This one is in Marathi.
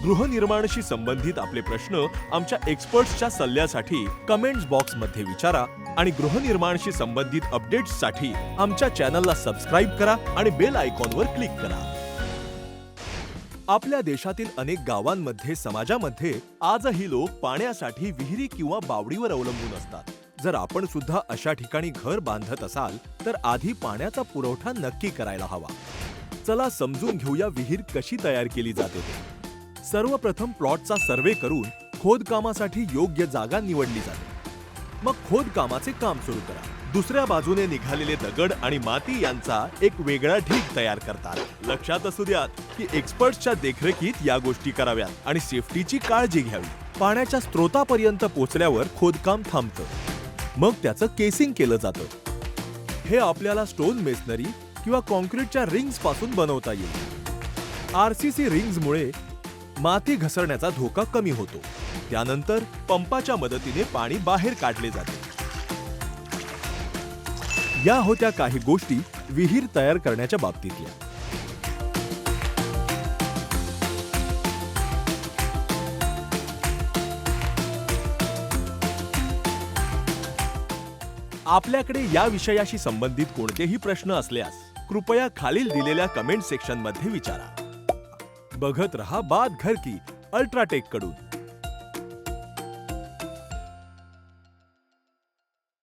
गृहनिर्माणाशी संबंधित आपले प्रश्न आमच्या एक्सपर्ट्सच्या सल्ल्यासाठी कमेंट्स बॉक्समध्ये विचारा आणि गृहनिर्माणाशी संबंधित अपडेट्ससाठी आमच्या चॅनलला सबस्क्राईब करा आणि बेल आयकॉनवर क्लिक करा. आपल्या देशातील अनेक गावांमध्ये समाजामध्ये आजही लोक पाण्यासाठी विहिरी किंवा बावडीवर अवलंबून असतात. जर आपण सुद्धा अशा ठिकाणी घर बांधत असाल तर आधी पाण्याचा पुरवठा नक्की करायला हवा. चला समजून घेऊया विहीर कशी तयार केली जाते ते. सर्वप्रथम प्लॉटचा सर्वे करून खोदकामासाठी योग्य जागा निवडली जाते. मग खोदकामाचे काम सुरू करा. दुसऱ्या बाजूने निघालेले दगड आणि माती यांचा एक वेगळा ढीग तयार करतात. लक्षात असू द्यात की एक्सपर्ट्सच्या देखरेखीत या गोष्टी कराव्यात आणि सेफ्टीची काळजी घ्यावी. पाण्याच्या स्त्रोतापर्यंत पोहोचल्यावर खोदकाम थांबतं. मग त्याचं केसिंग केलं जातं. हे आपल्याला स्टोन मेसनरी किंवा कॉन्क्रीटच्या रिंग्स पासून बनवता येईल. आरसीसी रिंग्समुळे माती घसरण्याचा धोका कमी होतो. त्यानंतर पंपाच्या मदतीने पाणी बाहेर काढले जाते. या होत्या काही गोष्टी विहीर तयार करण्याच्या बाबतीतल्या. आपल्याकडे या विषयाशी संबंधित कोणतेही प्रश्न असल्यास कृपया खालील दिलेल्या कमेंट सेक्शन मध्ये विचारा. बघत रहा बात घर की अल्ट्राटेक कडून.